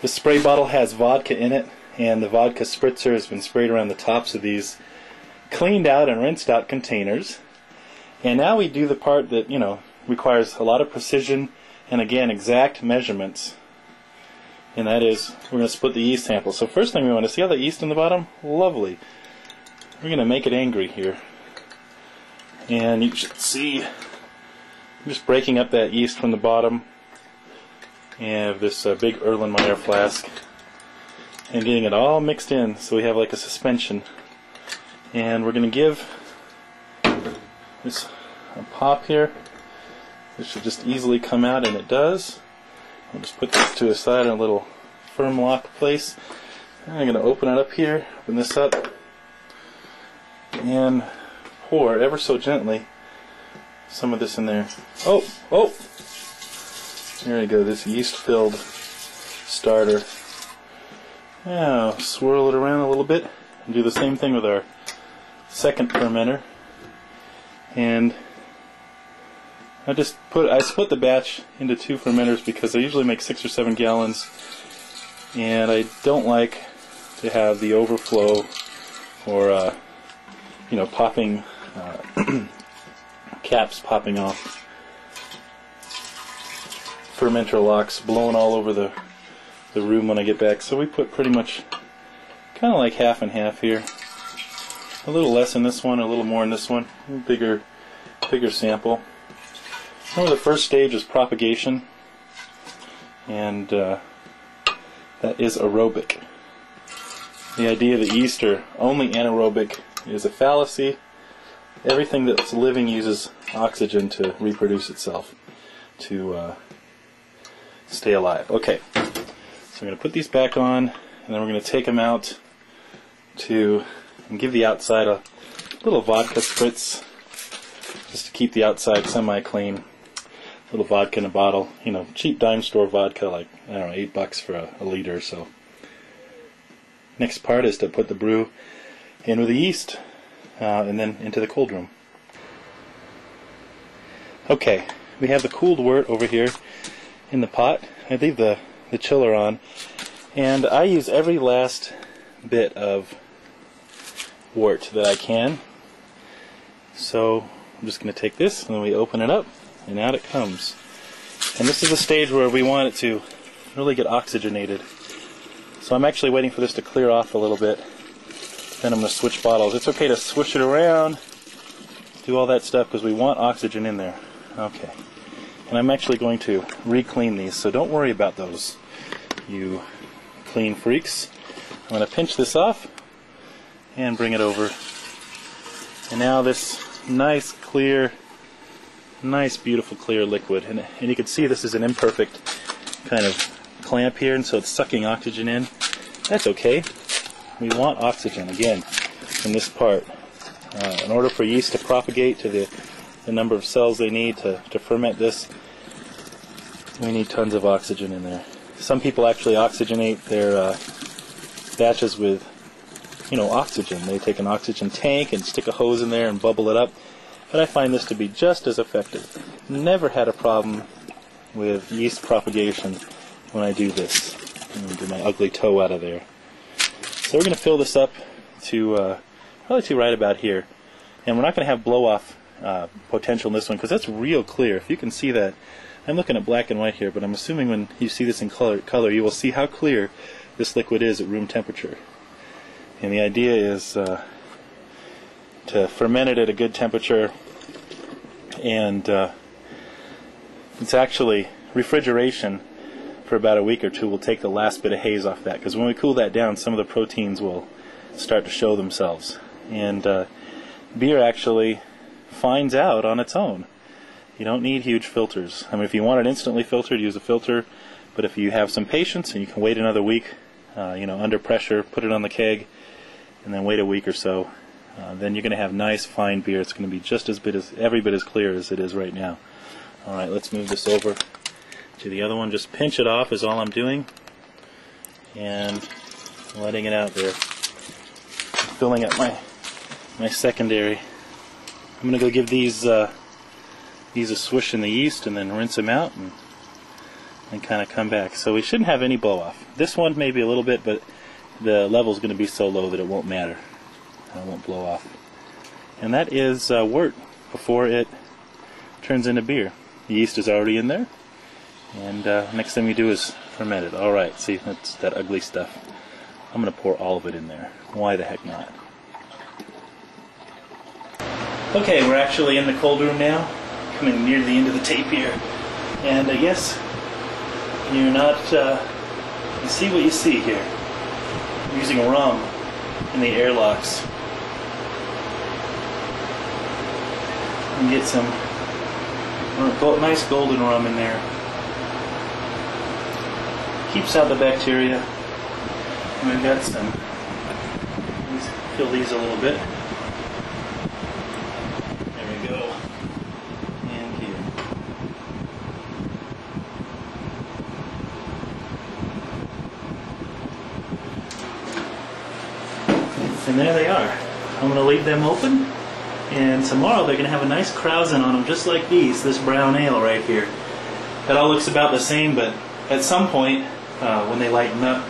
The spray bottle has vodka in it, and the vodka spritzer has been sprayed around the tops of these cleaned out and rinsed out containers. And now we do the part that, requires a lot of precision and, again, exact measurements. And that is, we're going to split the yeast sample. So first thing we want to see how the yeast in the bottom? Lovely. We're going to make it angry here. And you should see, I'm just breaking up that yeast from the bottom. And have this big Erlenmeyer flask. And getting it all mixed in so we have like a suspension. And we're going to give this a pop here. This should just easily come out, and it does. I'll just put this to the side in a little firm lock place. And I'm going to open it up here, open this up, and pour ever so gently some of this in there. Oh! There we go, this yeast-filled starter. Now, swirl it around a little bit, and do the same thing with our second fermenter. And I split the batch into 2 fermenters because I usually make 6 or 7 gallons, and I don't like to have the overflow or popping caps popping off, fermenter locks blowing all over the room when I get back. So we put pretty much kind of like half and half here. A little less in this one, a little more in this one. Bigger sample. Remember, the first stage is propagation, and that is aerobic. The idea that yeast are only anaerobic is a fallacy. Everything that's living uses oxygen to reproduce itself, to stay alive. Okay, so I'm going to put these back on, and then we're going to take them out and give the outside a little vodka spritz, just to keep the outside semi-clean. A little vodka in a bottle, cheap dime store vodka, like, I don't know, $8 for a liter or so. Next part is to put the brew in with the yeast, and then into the cold room. Okay, we have the cooled wort over here in the pot. I leave the chiller on, and I use every last bit of wort that I can. So I'm just going to take this, and then we open it up, and out it comes. And this is the stage where we want it to really get oxygenated. So I'm actually waiting for this to clear off a little bit. Then I'm going to switch bottles. It's okay to swish it around, do all that stuff, because we want oxygen in there. Okay. And I'm actually going to re-clean these, so don't worry about those, you clean freaks. I'm going to pinch this off and bring it over. And now this nice beautiful clear liquid, and you can see this is an imperfect kind of clamp here, and so it's sucking oxygen in. That's okay. We want oxygen again in this part. In order for yeast to propagate to the number of cells they need to ferment this, we need tons of oxygen in there. Some people actually oxygenate their batches with oxygen. They take an oxygen tank and stick a hose in there and bubble it up. But I find this to be just as effective. Never had a problem with yeast propagation when I do this. I'm going to get my ugly toe out of there. So we're going to fill this up to probably to right about here. And we're not going to have blow-off potential in this one, because that's real clear. If you can see that, I'm looking at black and white here, but I'm assuming when you see this in color, you will see how clear this liquid is at room temperature. And the idea is to ferment it at a good temperature, and it's actually refrigeration for about a week or two will take the last bit of haze off that, because when we cool that down, some of the proteins will start to show themselves, and beer actually finds out on its own. You don't need huge filters. I mean, if you want it instantly filtered, use a filter, but if you have some patience and you can wait another week, under pressure, put it on the keg, and then wait a week or so, then you're going to have nice fine beer. It's going to be just every bit as clear as it is right now. Alright, let's move this over to the other one. Just pinch it off is all I'm doing, and letting it out there. Filling up my secondary. I'm going to go give these a swish in the yeast and then rinse them out and and kind of come back. So we shouldn't have any blow off. This one maybe a little bit, but the level is going to be so low that it won't matter. It won't blow off. And that is wort before it turns into beer. The yeast is already in there, and next thing we do is ferment it. Alright, see, that's that ugly stuff. I'm going to pour all of it in there. Why the heck not? Okay, we're actually in the cold room now, coming near the end of the tape here. And yes, you're not, you see what you see here. I'm using rum in the airlocks. And get some nice golden rum in there. Keeps out the bacteria. And we've got some, let's fill these a little bit. There we go. And here. And there they are. I'm going to leave them open, and tomorrow they're going to have a nice krausen on them, just like these, this brown ale right here. That all looks about the same, but at some point, when they lighten up,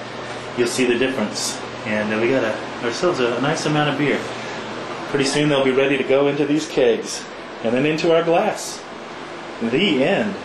you'll see the difference. And we got ourselves a nice amount of beer. Pretty soon they'll be ready to go into these kegs, and then into our glass. The end.